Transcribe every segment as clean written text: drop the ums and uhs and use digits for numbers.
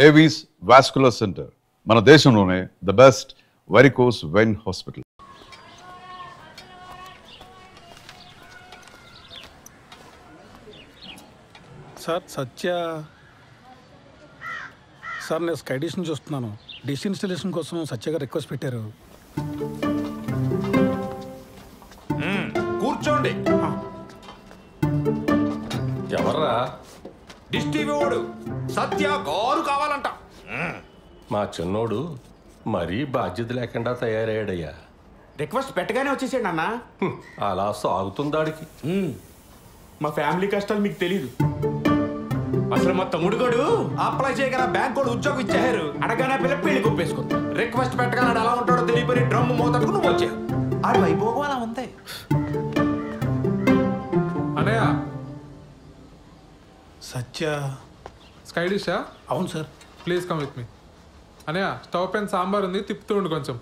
Avis vascular centre మన దేశంలోనే the best varicose vein hospital. Sir Satya sir నేను sky dish నుంచి వస్తున్నాను. డిష్ ఇన్స్టాలేషన్ కోసం సత్య గారు రిక్వెస్ట్ పెట్టారు. కూర్చోండి. ఎవర్రా? డిష్ టీవీ వాడు సత్య గారు కావాలంట. మా చిన్నోడు మరీ బాధ్యత లేకుండా తయారయ్యాడయ్యా. రిక్వెస్ట్ పెట్టగానే వచ్చేసాడు అన్న. అలా సాగుతుందాడికి. మా ఫ్యామిలీ కష్టాలు మీకు తెలీదు. అసలు మా తమ్ముడు గడు అప్లై చేయగల బ్యాంక్ కూడా ఉద్యోగం ఇచ్చారు. అడగానే పిల్ల పెళ్లి కొప్పేసుకుంది. రిక్వెస్ట్ పెట్టగానే ఎలా ఉంటాడో తెలియపోయి డ్రమ్ మోతట్టుకు నువ్వు వచ్చావు. ఆడు వైభోగం అలా ఉంది. అనయ్య సత్య స్కై డిషా? అవును sir. Please come with me. అనయ్య స్టవ్ పైన సాంబార్ ఉంది, తిప్పుతూ ఉండు కొంచెం.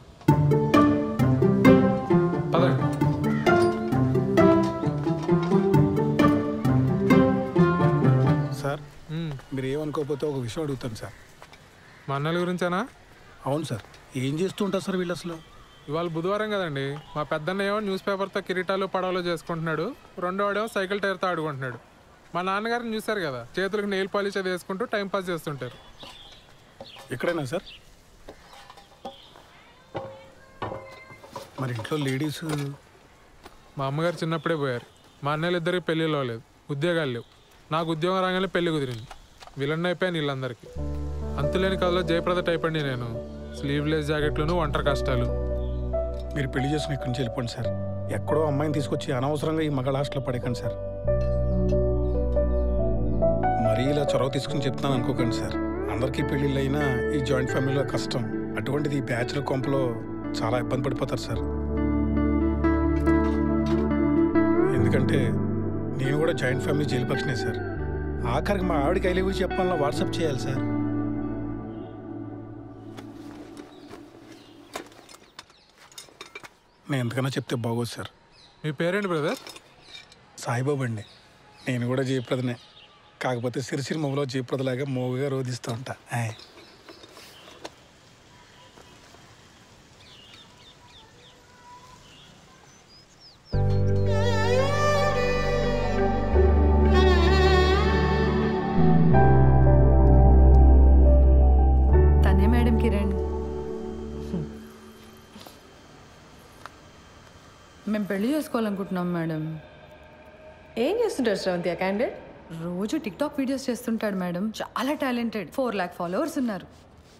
పదండి. సార్ మీరు ఏమనుకోకపోతే ఒక విషయం అడుగుతాను సార్. మా అన్నల గురించేనా? అవును సార్. ఏం చేస్తూ ఉంటారు సార్ వీళ్ళు అసలు? ఇవాళ బుధవారం కదండి. మా పెద్దన్న ఏమో న్యూస్ పేపర్తో కిరీటాలు పడవలు చేసుకుంటున్నాడు, రెండోవాడేమో సైకిల్ టైర్తో ఆడుకుంటున్నాడు. మా నాన్నగారిని చూశారు కదా, చేతులకు నెయిల్ పాలిష్ అది వేసుకుంటూ టైంపాస్ చేస్తుంటారు. ఎక్కడైనా సార్? మరి ఇంట్లో లేడీస్? మా అమ్మగారు చిన్నప్పుడే పోయారు. మా అన్నయ్యలు ఇద్దరికి పెళ్ళిలో లేదు, ఉద్యోగాలు లేవు. నాకు ఉద్యోగం రాగానే పెళ్లి కుదిరింది. విలన్ అయిపోయాను వీళ్ళందరికీ. అంతులేని కథలో జయప్రద టైప్ అండి నేను. స్లీవ్లెస్ జాకెట్లను, ఒంటరి కష్టాలు. మీరు పెళ్లి చేసుకుని ఇక్కడి నుంచి వెళ్ళిపోండి సార్. ఎక్కడో అమ్మాయిని తీసుకొచ్చి అనవసరంగా ఈ మగ హాస్టల్లో పడేకండి సార్. మరీ ఇలా చొరవ తీసుకుని చెప్తున్నాను అనుకోకండి సార్. అందరికీ పెళ్ళిళ్ళు అయినా ఈ జాయింట్ ఫ్యామిలీలో కష్టం. అటువంటిది ఈ బ్యాచులర్ కొంపలో చాలా ఇబ్బంది పడిపోతారు సార్. ఎందుకంటే నేను కూడా జాయింట్ ఫ్యామిలీ జైలు పక్షనే సార్. ఆఖరికి మా ఆవిడకి ఐ లవ్ యూ చెప్పాలన్నా వాట్సాప్ చేయాలి సార్. నేను ఎంతకన్నా చెప్తే బాగోదు సార్. మీ పేరేంటి బ్రదర్? సాయిబాబు అండి. నేను కూడా జయప్రదనే, కాకపోతే సిరిసిరి మొగలో జయప్రదలాగా మోగుగా రోధిస్తూ ఉంటా. తనే మేడం కిరణ్. మేము పెళ్లి చేసుకోవాలనుకుంటున్నాం మేడం. ఏం చేస్తుంటారు శ్రవంతి ఆ క్యాండిడేట్? రోజు టిక్టాక్ వీడియోస్ చేస్తుంటాడు మేడం. చాలా టాలెంటెడ్. 4 lakh ఫాలోవర్స్ ఉన్నారు.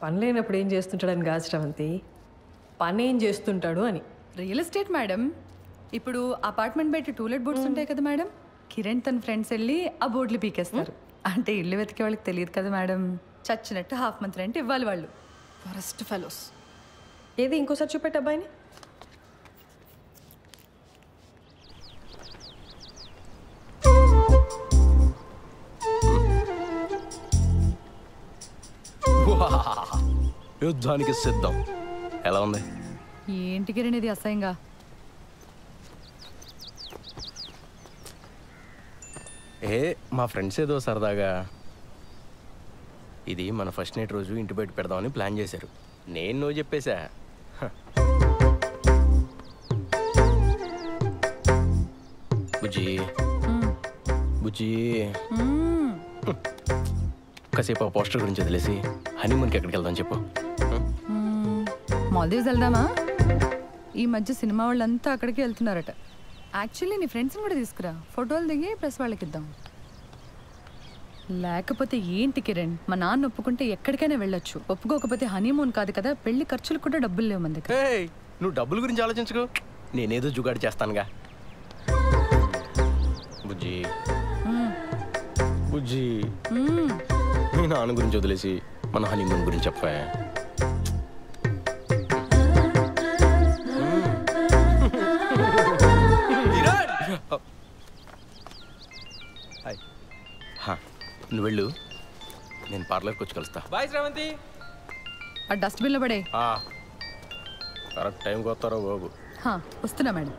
పని లేనప్పుడు ఏం చేస్తుంటాడని కాదు శ్రవంతి, పని ఏం చేస్తుంటాడు అని. Real estate madam. ఇప్పుడు అపార్ట్మెంట్ బయట టూలెట్ బోర్డ్స్ ఉంటాయి కదా మేడం, కిరణ్ తన ఫ్రెండ్స్ వెళ్ళి ఆ బోర్డులు పీకేస్తారు. అంటే ఇల్లు వెతికే వాళ్ళకి తెలియదు కదా మేడం. చచ్చినట్టు హాఫ్ మంత్ రెంట్ ఇవ్వాలి వాళ్ళు. Forest fellows. ఏది ఇంకోసారి చూపెట్టు అబ్బాయిని. యుద్ధానికి సిద్ధం. ఎలా ఉంది? ఏంటి కిరణ్ ఇది అసహ్యంగా? మా ఫ్రెండ్స్ ఏదో సరదాగా ఇది మన ఫస్ట్ నైట్ రోజు ఇంటి బయట పెడదామని ప్లాన్ చేశారు. నేను నువ్వు చెప్పేశా. బుజ్జి బుజ్జి కాసేపు ఆ పోస్టర్ గురించి వదిలేసి హనీమూన్కి ఎక్కడికి వెళ్దాం చెప్పు. మాల్దీవ్స్ వెళ్దామా? ఈ మధ్య సినిమా వాళ్ళంతా అక్కడికి వెళ్తున్నారట. యాక్చువల్లీ నీ ఫ్రెండ్స్ని కూడా తీసుకురా, ఫోటోలు దిగి ప్రెస్ వాళ్ళకి ఇద్దాం. లేకపోతే ఏంటి కిరణ్, మా నాన్న ఒప్పుకుంటే ఎక్కడికైనా వెళ్ళొచ్చు, ఒప్పుకోకపోతే హనీమూన్ కాదు కదా, పెళ్లి ఖర్చులు కూడా డబ్బులు లేవు మన దగ్గర. నువ్వు డబ్బుల గురించి ఆలోచించుకో, నేనేదో జుగాడు చేస్తానుగా. బుజ్జి బుజ్జి మీ నాన్న గురించి వదిలేసి మన హనీమూన్ గురించి చెప్పా. నువ్వు వెళ్ళు, నేను పార్లర్కి వచ్చి కలుస్తా. బాయ్ శ్రవంతి. ఆ డస్ట్బిన్లో పడే. కరెక్ట్ టైంకి వస్తారో బాబు. వస్తున్నా మేడం.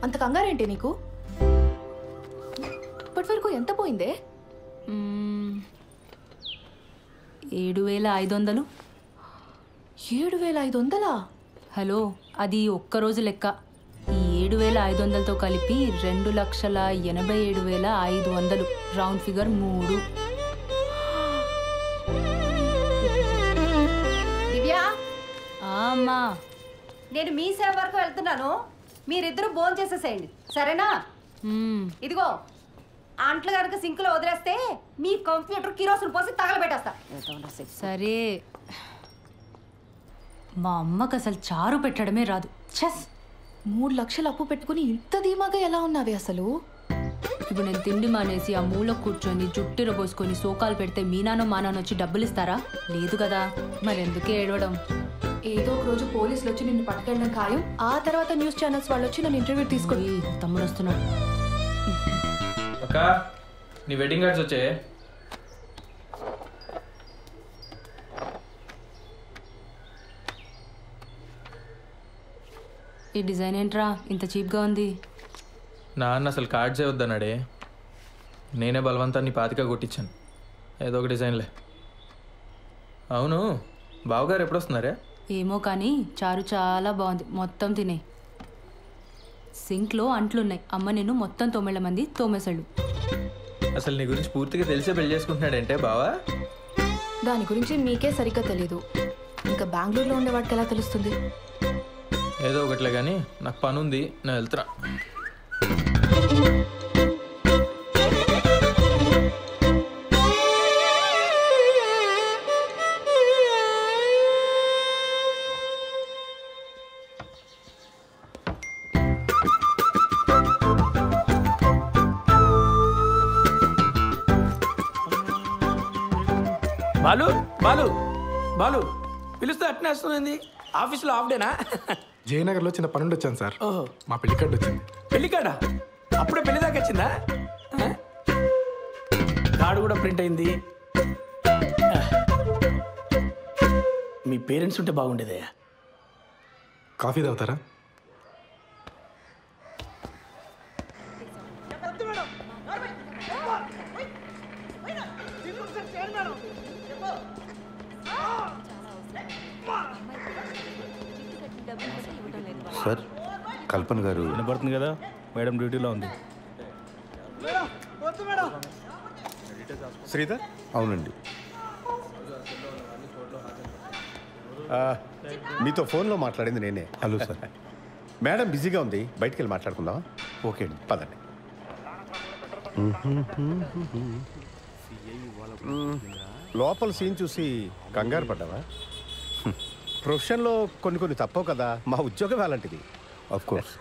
అంత కంగారేంటి నీకు? ఇప్పటి వరకు ఎంత పోయిందే? 7,500. 7,500? హలో, అది ఒక్కరోజు లెక్క. ఈ 7,500తో కలిపి 2,87,500. Round figure 3. దివ్యా, అమ్మా, నేను మీ సేవ వరకు వెళ్తున్నాను. మీరిద్దరూ భోజనం చేసేసేయండి, సరేనా? ఇదిగో అంట్లు కనుక సింకులో వదిలేస్తే మీ కంప్యూటర్ కిరోసిన్ పోసి తగలబెట్టేస్తా. సరే. మా అమ్మకు అసలు చారు పెట్టడమే రాదు. చెస్. 3 లక్షలు అప్పు పెట్టుకుని ఇంత ధీమాగా ఎలా ఉన్నావే అసలు? ఇప్పుడు నేను తిండి మానేసి ఆ మూల కూర్చొని జుట్టిర పోసుకొని సోకాలు పెడితే మీ నాన్న మా నాన్న వచ్చి డబ్బులు ఇస్తారా? లేదు కదా, మరెందుకే ఏడవడం? ఏదో ఒక రోజు పోలీసులు వచ్చి నిన్ను పట్టుకెళ్ళడం ఖాయం. ఆ తర్వాత న్యూస్ ఛానల్స్ వాళ్ళు వచ్చి నన్ను ఇంటర్వ్యూ తీసుకొని. తమ్ముడు వస్తున్నాడు. అక్క, నీ వెడ్డింగ్ కార్డ్స్ వచ్చే. ఈ డిజైన్ ఏంట్రా ఇంత చీప్గా ఉంది? నాన్న అసలు కార్డ్సే వద్దన్నాడే. నేనే బలవంతాన్ని 25 కొట్టించాను. ఏదో ఒక డిజైన్లే. అవును, బావగారు ఎప్పుడు వస్తున్నారే? ఏమో కానీ చారు చాలా బాగుంది. మొత్తం తినే. సింక్లో అంట్లున్నాయి. అమ్మ నేను మొత్తం 9 మంది తోమేశాళ్ళు. అసలు నీ గురించి పూర్తిగా తెలిసే పెళ్లి చేసుకుంటున్నాడంటే బావా? దాని గురించి మీకే సరిగ్గా తెలీదు. ఇంకా బెంగళూరులో ఉండేవాడికి ఎలా తెలుస్తుంది? ఏదో ఒకట్లే కానీ నాకు పని ఉంది, నేను వెళ్తున్నా. బాలు బాలు బాలు పిలుస్తే అట్నే వస్తుంది. ఆఫీస్లో హాఫ్ డేనా? జయనగర్లో చిన్న పనుండి వచ్చాను సార్. ఓహో, మా పెళ్లి కార్డు వచ్చింది. పెళ్లి కార్డా? అప్పుడే పెళ్లి దాకా వచ్చిందా? కార్డు కూడా ప్రింట్ అయింది. మీ పేరెంట్స్ ఉంటే బాగుండేదే. కాఫీ తాగుతారా? సార్, కల్పన గారు. వినపడుతుంది కదా, మేడం డ్యూటీలో ఉంది. శ్రీధర్? అవునండి. మీతో ఫోన్లో మాట్లాడింది నేనే. Hello sir. మేడం బిజీగా ఉంది, బయటికి వెళ్ళి మాట్లాడుకుందాం. ఓకే అండి, పదండి. లోపల సీన్ చూసి కంగారు పడ్డావా? ప్రొఫెషన్లో కొన్ని తప్పవు కదా, మా ఉద్యోగం అలాంటిది. Of course.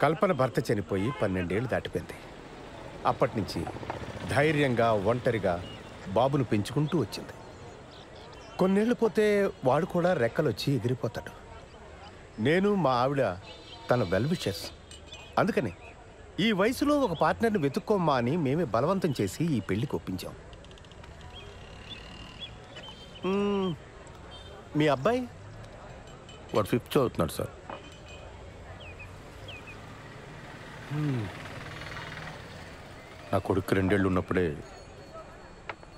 కల్పన భర్త చనిపోయి 12 ఏళ్ళు దాటిపోయింది. అప్పటి నుంచి ధైర్యంగా ఒంటరిగా బాబును పెంచుకుంటూ వచ్చింది. కొన్నేళ్ళు పోతే వాడు కూడా రెక్కలు వచ్చి ఎగిరిపోతాడు. నేను మా ఆవిడ తన వెల్ విషెస్. అందుకని ఈ వయసులో ఒక పార్ట్నర్ని వెతుక్కోమ్మా అని మేమే బలవంతం చేసి ఈ పెళ్లికి ఒప్పించాం. మీ అబ్బాయి? వాడు 5th చదువుతున్నాడు సార్. నా కొడుకు 2 ఏళ్ళు ఉన్నప్పుడే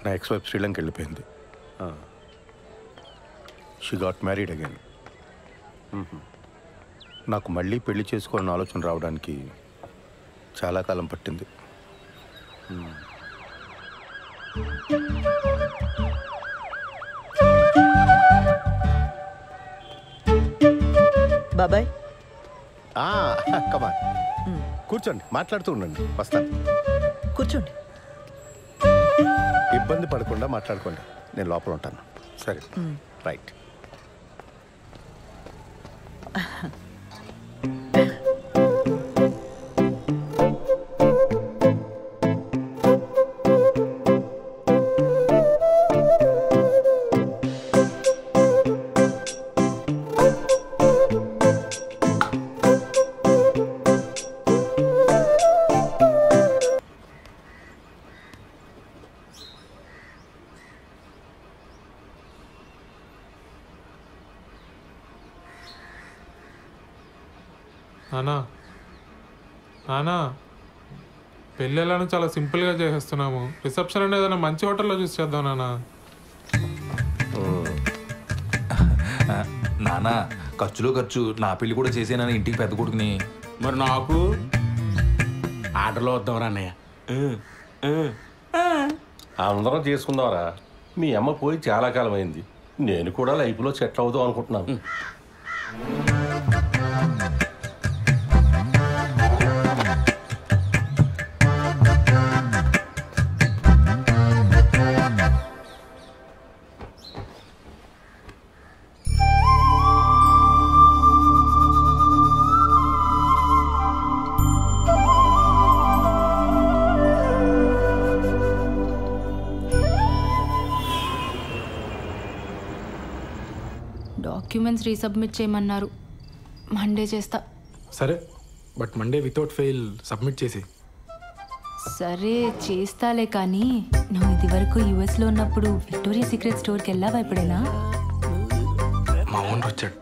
నా ఎక్స్-వైఫ్ శ్రీలంక వెళ్ళిపోయింది. She got married again. నాకు మళ్ళీ పెళ్లి చేసుకోవాలని ఆలోచన రావడానికి చాలా కాలం పట్టింది. బాబాయ్, కమాన్, కూర్చోండి, మాట్లాడుతూ ఉండండి. వస్తాను. కూర్చోండి. ఇబ్బంది పడకుండా మాట్లాడుకోండి, నేను లోపల ఉంటాను. సరే, రైట్. నానా నానా పెళ్ళి ఎలానో చాలా సింపుల్గా చేసేస్తున్నాము. రిసెప్షన్ అనేది ఏదైనా మంచి హోటల్లో చూసి చేద్దాం నానా. నానా ఖర్చులో ఖర్చు నా పెళ్లి కూడా చేసేనని ఇంటికి పెద్ద కొడుకుని. మరి నాకు ఆర్డర్లో వద్దాం అన్నయ్య. అందరం చేసుకుందాంరా. మీ అమ్మ పోయి చాలా కాలం అయింది. నేను కూడా లైఫ్లో సెటిల్ అవుదాం అనుకుంటున్నాను. డాక్యుమెంట్స్ రీసబ్మిట్ చేయమన్నారు. మండే చేస్తా. సరే, but Monday without fail submit చేసి. సరే చేస్తాలే, కానీ నువ్వు ఇది వరకు యుఎస్లో ఉన్నప్పుడు విక్టోరియా సీక్రెట్ స్టోర్కి వెళ్ళావా ఎప్పుడైనా? మా ఓనర్ వచ్చాడు.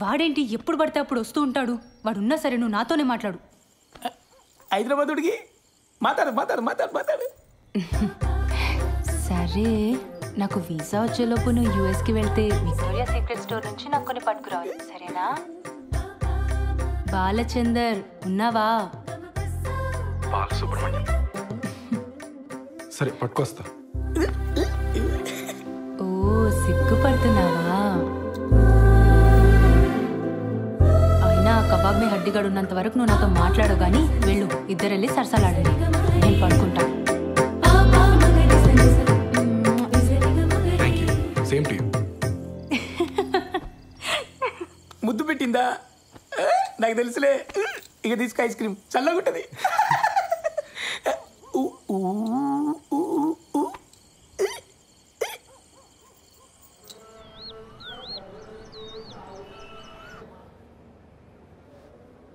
వాడేంటి ఎప్పుడు పడితే అప్పుడు వస్తూ ఉంటాడు. వాడున్నా సరే నువ్వు నాతోనే మాట్లాడు. హైదరాబాద్ ఉడికి మాట్లాడు మాట్లాడు మాట్లాడు మాట్లాడు. సరే, నాకు వీసా వచ్చేలోపు నువ్వు యూఎస్కి వెళ్తే విక్టోరియా సీక్రెట్ స్టోర్ నుంచి నాకు కొన్ని పట్టుకురావాలి, సరేనా? బాలచందర్ ఉన్నావా? బాలసుబ్రహ్మణ్యం. సరే పట్టుకొస్తా. ఓ సిగ్గుపడుతున్నావా? అయినా కబాబ్ మీ హడ్డిగాడు ఉన్నంత వరకు నువ్వు నాతో మాట్లాడు, కానీ వెళ్ళు, ఇద్దరు వెళ్ళి సరసాలాడండి, నేను పడుకుంటా. Same to you. ముద్దు పెట్టిందా? నాకు తెలుసులే. ఇక తీసుకు ఐస్ క్రీమ్ చల్లగా ఉంటుంది.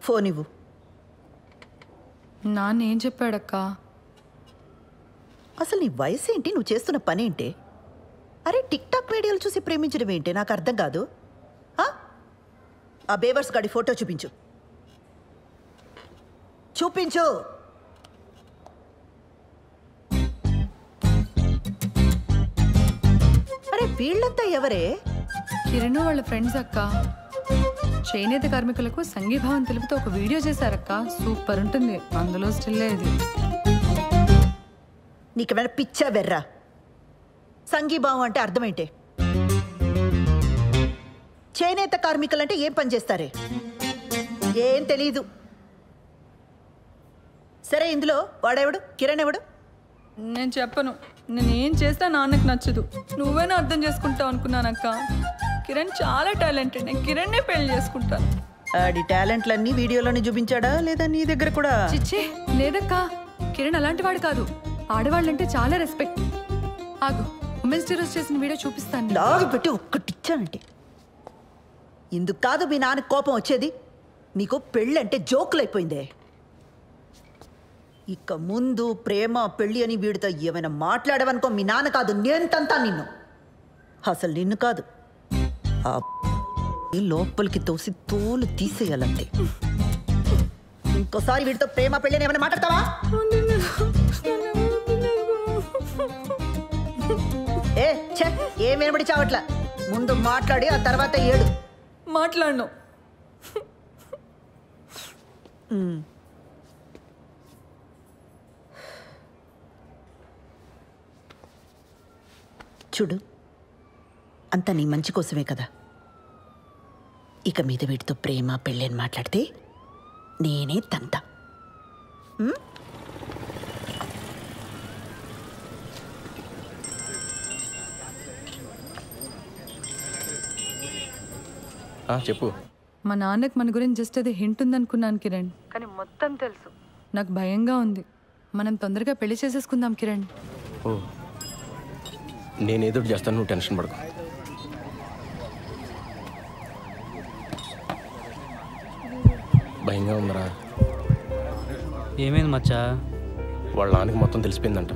ఫోన్ ఇవ్వు. నాన్న ఏం చెప్పాడక్క? అసలు నీ వయసు ఏంటి, నువ్వు చేస్తున్న పని ఏంటి? అరే టిక్ టాక్ వీడియోలు చూసి ప్రేమించడం ఏంటి? నాకు అర్థం కాదు. ఆ బేవర్స్ గాడి ఫోటో చూపించు. చూపించు. అరే వీళ్ళంతా ఎవరే? కిరణ్ వాళ్ళ ఫ్రెండ్స్ అక్క. చేనేత కార్మికులకు సంఘీభావం తెలుపుతూ ఒక వీడియో చేశారక్క. సూపర్ ఉంటుంది. అందులో స్టిల్ ఇది. నీకేమైనా పిచ్చా వెర్రా? సంఘీభావం అంటే అర్థమేంటే? చేనేత కార్మికులంటే ఏం పని చేస్తారే? ఏం తెలీదు. సరే, ఇందులో వాడెవడు? కిరణ్ ఎవడు? నేను చెప్పను. నేనేం చేస్తా నాన్నకు నచ్చదు. నువ్వేనా అర్థం చేసుకుంటావు అనుకున్నానక్క. కిరణ్ చాలా టాలెంటెడ్. నేను కిరణ్నే పెళ్లి చేసుకుంటాను. ఆడి టాలెంట్లన్నీ వీడియోలోనే చూపించాడా లేదా నీ దగ్గర కూడా? చిచ్చే లేదక్క. కిరణ్ అలాంటి వాడు కాదు. ఆడవాళ్ళంటే చాలా రెస్పెక్ట్. ఆగు, ఉమెన్స్ డే రోజు చేసిన వీడియో చూపిస్తాను. లాగి పెట్టి ఒక్కటిచ్చానంటే ఇందుకు కాదు మీ నాన్న కోపం వచ్చేది. నీకు పెళ్ళంటే జోకులైపోయిందే. ఇక ముందు ప్రేమ పెళ్ళి అని వీడితో ఏమైనా మాట్లాడవనుకో, మీ నాన్న కాదు నేను తంతా నిన్ను. అసలు నిన్ను కాదు, ఆ లోపలికి తోసి తోలు తీసేయాలంతే. ఇంకోసారి వీడితో ప్రేమ పెళ్ళి అని ఏమైనా మాట్లాడతావా? ఏ ఛే, ఏం వినబడి చావట్లా. ముందు మాట్లాడి ఆ తర్వాత ఏడు. మాట్లాడను. చూడు, అంతా నీ మంచి కోసమే కదా. ఇక మీద వీటితో ప్రేమ పెళ్ళి అని మాట్లాడితే నేనే తంతా. చెప్పు. మా నాన్నకు మన గురించి జస్ట్ అది హింట్ ఉందనుకున్నాను కిరణ్, కానీ మొత్తం తెలుసు. నాకు భయంగా ఉంది. మనం తొందరగా పెళ్లి చేసేసుకుందాం కిరణ్. ఓ, నేనేదో చేస్తాను, నువ్వు టెన్షన్ పడకు. భయంగా ఉందరా? ఏమైంది మచ్చా? వాళ్ళ నాన్నకి మొత్తం తెలిసిపోయిందంట.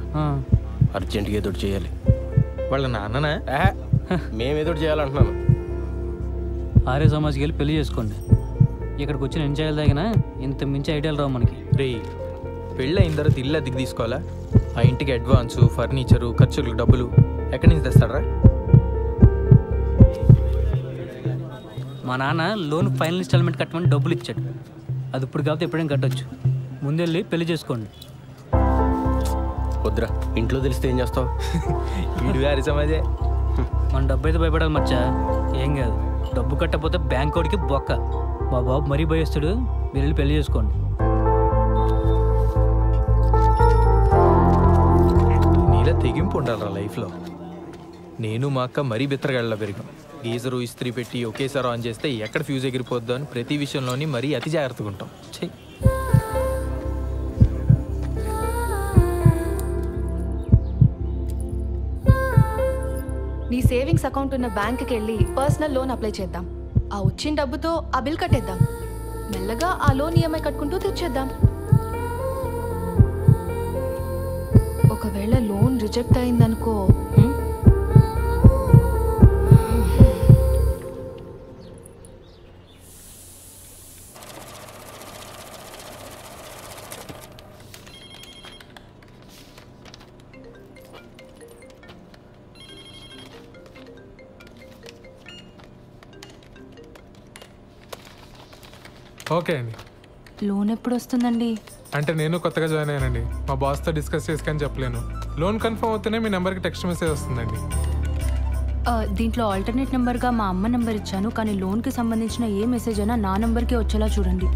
అర్జెంటుగా ఏదో చేయాలి. వాళ్ళ నాన్ననా? మేమేదో చేయాలంటున్నాను. ఆర్య సమాజ్కి వెళ్ళి పెళ్లి చేసుకోండి. ఇక్కడికి వచ్చిన ఎన్ని చేయాలి తగినా ఇంత మించి ఐడియాలు రావు మనకి. రే పెళ్ళి అయిన తర్వాత ఇల్లు అద్దెకి తీసుకోవాలా? ఆ ఇంటికి అడ్వాన్సు, ఫర్నిచరు, ఖర్చులకు డబ్బులు ఎక్కడి నుంచి తెస్తాడరా? మా నాన్న లోన్ ఫైనల్ ఇన్స్టాల్మెంట్ కట్టమని డబ్బులు ఇచ్చాడు. అది ఇప్పుడు కాబట్టి ఎప్పుడైనా కట్టొచ్చు. ముందెళ్ళి పెళ్లి చేసుకోండి. వద్దురా, ఇంట్లో తెలిస్తే ఏం చేస్తావు? వీడు గారి సమాజే. మన డబ్బు అయితే భయపడాలి మచ్చా. ఏం కాదు, డబ్బు కట్టకపోతే బ్యాంక్ వాడికి బొక్క. మా బాబు మరీ భయస్తుడు. మీరు వెళ్ళి పెళ్లి చేసుకోండి. నీలా తెగింపు ఉండాలరా లైఫ్లో. నేను మా అక్క మరీ బిత్తరగాళ్ళ పెరిగాం. గీజరు ఇస్త్రీ పెట్టి ఒకేసారి ఆన్ చేస్తే ఎక్కడ ఫ్యూజ్ ఎగిరిపోద్దో అని ప్రతి విషయంలోని మరీ అతి జాగ్రత్తగా ఉంటాం. చెయ్యి. నీ సేవింగ్స్ అకౌంట్ ఉన్న బ్యాంక్కి వెళ్ళి పర్సనల్ లోన్ అప్లై చేద్దాం. ఆ వచ్చిన డబ్బుతో ఆ బిల్ కట్టేద్దాం. మెల్లగా ఆ లోన్ ఈఎంఐ కట్టుకుంటూ తీర్చేద్దాం. ఒకవేళ లోన్ రిజెక్ట్ అయిందనుకో, ఓకే అండి. లోన్ ఎప్పుడు వస్తుందండి? అంటే నేను కొత్తగా జాయిన్ అయ్యానండి. మా బాస్తో డిస్కస్ చేసుకొని చెప్పలేను. లోన్ కన్ఫర్మ్ అవుతూనే మీ నెంబర్కి టెక్స్ట్ మెసేజ్ వస్తుందండి. దీంట్లో ఆల్టర్నేట్ నెంబర్గా మా అమ్మ నెంబర్ ఇచ్చాను, కానీ లోన్కి సంబంధించిన ఏ మెసేజ్ అయినా నా నెంబర్కే వచ్చేలా చూడండి.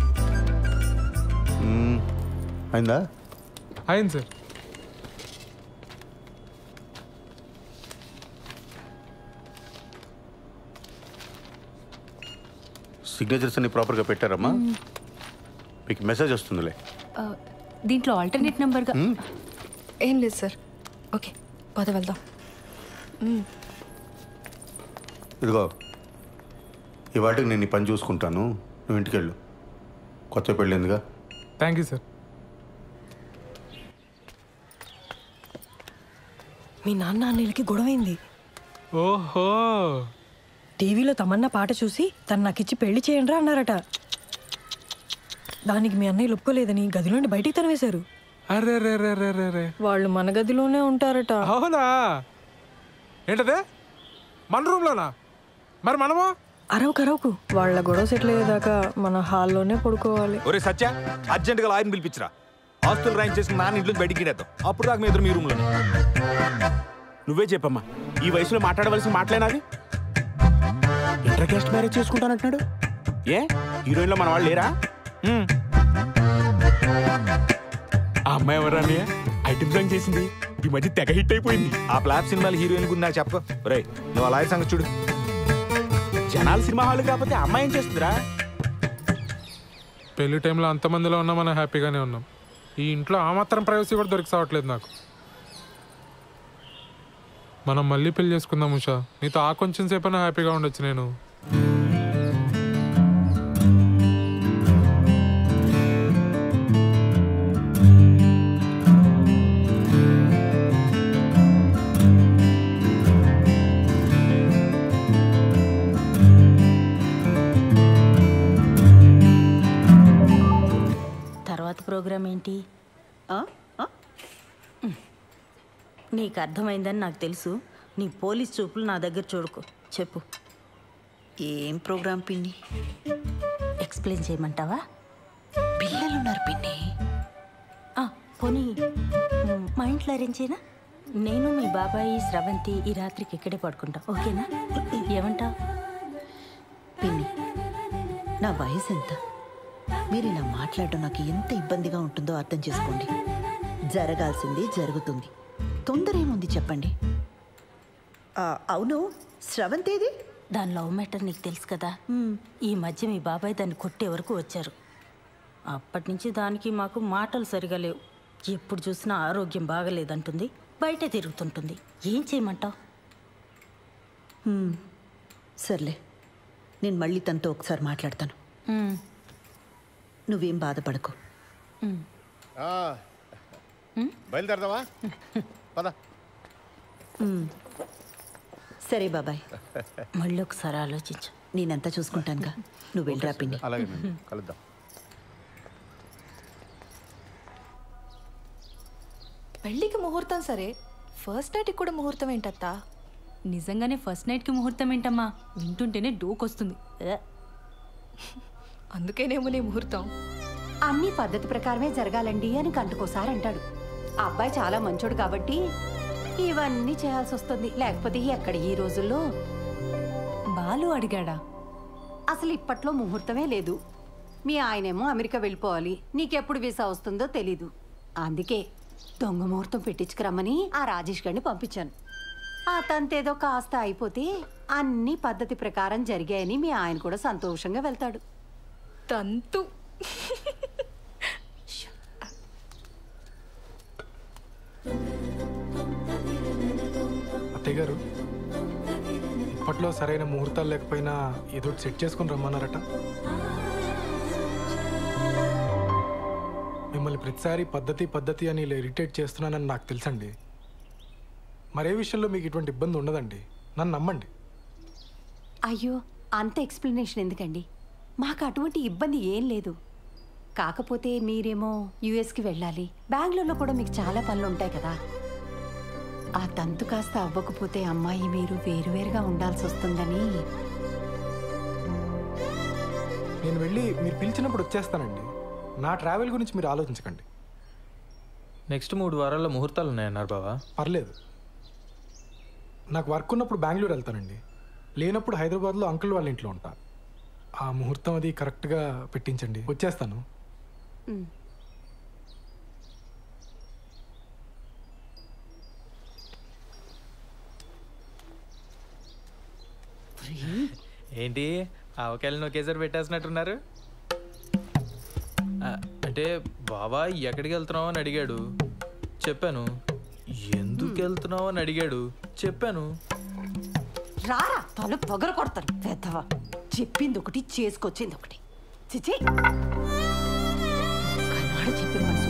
అయిందా? అయింది సార్. సిగ్నేచర్స్ అన్ని ప్రాపర్గా పెట్టారమ్మా? మీకు మెసేజ్ వస్తుందిలే. దీంట్లో ఆల్టర్నేట్ నెంబర్గా ఏం లేదు సార్. ఓకే, పద వెళ్దాం. ఇదిగో, ఈ వాటికి నేను ఈ పని చూసుకుంటాను. నువ్వు ఇంటికి వెళ్ళు. కొత్త పెళ్ళిందిగా. Thank you sir. మీ నాన్న అన్నయ్యలకి గొడవైంది. ఓహో, టీవీలో తమన్నా పాట చూసి తను నాకు ఇచ్చి పెళ్లి చేయండిరా అన్నారట. దానికి మీ అన్నయ్య ఒప్పుకోలేదని గదిలోండి బయటికి తరివేశారు. అరే రే రే రే రే రే. వాళ్ళు మన గదిలోనే ఉంటారట. అవునా? ఏంటదే, మన రూమ్లోనా? మరి మనము అరవకు వాళ్ళ గొడవ సెటిల్ అయ్యేదాకా మన హాల్లోనే పడుకోవాలి. ఒరే సత్య, అర్జెంటుగా లాయర్ని పిలిపించరా. ఆస్తులు రాయింగ్ చేసుకుని నాన్న ఇంట్లో బయటికి గిడేద్దాం. అప్పుడు దాకా మీ ఎదురు మీ రూమ్లో. నువ్వే చెప్పమ్మా, ఈ వయసులో మాట్లాడవలసిన మాటలేనాది? ఇంటర్ కాస్ట్ మ్యారేజ్ చేసుకుంటానంటున్నాడు. ఏ హీరోయిన్లో మన వాళ్ళు లేరా? ఆ అమ్మాయి ఎవరని ఐటమ్ సాంగ్ చేసింది, ఈ మధ్య తెగ హిట్ అయిపోయింది. ఆ ఫ్లాప్ సినిమాలు హీరోయిన్ గురించి నాకు చెప్ప. రే, నువ్వు అలాగే సంగతి చూడు. జనాలు సినిమా హాల్ కాకపోతే అమ్మాయి ఏం చేస్తుందిరా? పెళ్లి టైంలో అంతమందిలో ఉన్నా మనం హ్యాపీగానే ఉన్నాం. ఈ ఇంట్లో ఆ మాత్రం ప్రైవసీ కూడా దొరికి సావట్లేదు నాకు. మనం మళ్ళీ పెళ్లి చేసుకుందాం ఉషా. నీతో ఆ కొంచెం సేపైనా హ్యాపీగా ఉండొచ్చు. నేను తర్వాత ప్రోగ్రామ్ ఏంటి? నీకు అర్థమైందని నాకు తెలుసు. నీ పోలీస్ చూపులు నా దగ్గర చూడుకో. చెప్పు, ఏం ప్రోగ్రాం పిన్ని? ఎక్స్ప్లెయిన్ చేయమంటావా? పిల్లలున్నారు పిన్ని. పోనీ మా ఇంట్లో అరేంజ్ చేయనా? నేను మీ బాబాయి స్రవంతి ఈ రాత్రికి ఇక్కడే పడుకుంటాం, ఓకేనా? ఏమంటా? పిన్ని, నా వయసు ఎంత? మీరు ఇలా మాట్లాడడం నాకు ఎంత ఇబ్బందిగా ఉంటుందో అర్థం చేసుకోండి. జరగాల్సింది జరుగుతుంది. తొందర ఏముంది చెప్పండి. అవును, స్రవంతేది? దాని లవ్ మ్యాటర్ నీకు తెలుసు కదా. ఈ మధ్య మీ బాబాయ్ దాన్ని కొట్టే వరకు వచ్చారు. అప్పటి నుంచి దానికి మాకు మాటలు సరిగా లేవు. ఎప్పుడు చూసినా ఆరోగ్యం బాగలేదంటుంది, బయటే తిరుగుతుంటుంది. ఏం చేయమంటావు? సర్లే, నేను మళ్ళీ తనతో ఒకసారి మాట్లాడతాను. నువ్వేం బాధపడకు. బయలుదేరదావా? పద. సరే బాబాయ్, మళ్ళీ ఒకసారి ఆలోచించు. నేనంతా చూసుకుంటానుగా, నువ్వు వెళ్ళరా పిన్ని. అలాగే కలుద్దాం. పెళ్ళికి ముహూర్తం సరే, ఫస్ట్ నైట్కి కూడా ముహూర్తం ఏంటత్తా? నిజంగానే ఫస్ట్ నైట్కి ముహూర్తం ఏంటమ్మా? వింటుంటేనే డోకొస్తుంది. అందుకేనేమో నీ ముహూర్తం. అన్ని పద్ధతి ప్రకారమే జరగాలండి అని గంటకోసారి అంటాడు. ఆ అబ్బాయి చాలా మంచోడు కాబట్టి ఇవన్నీ చేయాల్సి వస్తుంది. లేకపోతే ఎక్కడ ఈ రోజుల్లో. బాలు అడిగాడా? అసలు ఇప్పట్లో ముహూర్తమే లేదు. మీ ఆయనేమో అమెరికా వెళ్ళిపోవాలి, నీకెప్పుడు వీసా వస్తుందో తెలీదు. అందుకే దొంగ ముహూర్తం పెట్టించుకురమ్మని ఆ రాజేష్ గారిని పంపించాను. ఆ తంతేదో కాస్త అయిపోతే అన్ని పద్ధతి ప్రకారం జరిగాయని మీ ఆయన కూడా సంతోషంగా వెళ్తాడు. తంతు అత్తయ్య గారు, ఇప్పట్లో సరైన ముహూర్తాలు లేకపోయినా ఏదో సెట్ చేసుకుని రమ్మన్నారట. మిమ్మల్ని ప్రతిసారి పద్ధతి పద్ధతి అని ఇలా ఇరిటేట్ చేస్తున్నానని నాకు తెలుసండి. మరే విషయంలో మీకు ఇటువంటి ఇబ్బంది ఉండదండి, నన్ను నమ్మండి. అయ్యో, అంత ఎక్స్ప్లెనేషన్ ఎందుకండి? మాకు అటువంటి ఇబ్బంది ఏం లేదు. కాకపోతే మీరేమో యుఎస్కి వెళ్ళాలి, బెంగళూరులో కూడా మీకు చాలా పనులు ఉంటాయి కదా. ఆ తంతు కాస్త అవ్వకపోతే అమ్మాయి మీరు వేరువేరుగా ఉండాల్సి వస్తుందని. నేను వెళ్ళి మీరు పిలిచినప్పుడు వచ్చేస్తానండి. నా ట్రావెల్ గురించి మీరు ఆలోచించకండి. నెక్స్ట్ 3 వారాల్లో ముహూర్తాలు ఉన్నాయన్నారు బావా. పర్లేదు, నాకు వర్క్ ఉన్నప్పుడు బెంగళూరు వెళ్తానండి, లేనప్పుడు హైదరాబాద్లో అంకుల్ వాళ్ళ ఇంట్లో ఉంటా. ఆ ముహూర్తం అది కరెక్ట్గా పెట్టించండి, వచ్చేస్తాను. ఏంటి ఆవకాయలను ఒకేసారి పెట్టేసినట్టున్నారు? అంటే బావా ఎక్కడికి వెళ్తున్నావు అని అడిగాడు, చెప్పాను. ఎందుకు వెళ్తున్నావు అని అడిగాడు, చెప్పాను. రారా తను పొగరు కొడతాను పెద్దవా. చెప్పింది ఒకటి, చేసుకొచ్చింది ఒకటి. చిచి, కన్నాడు చెప్పిన మనసు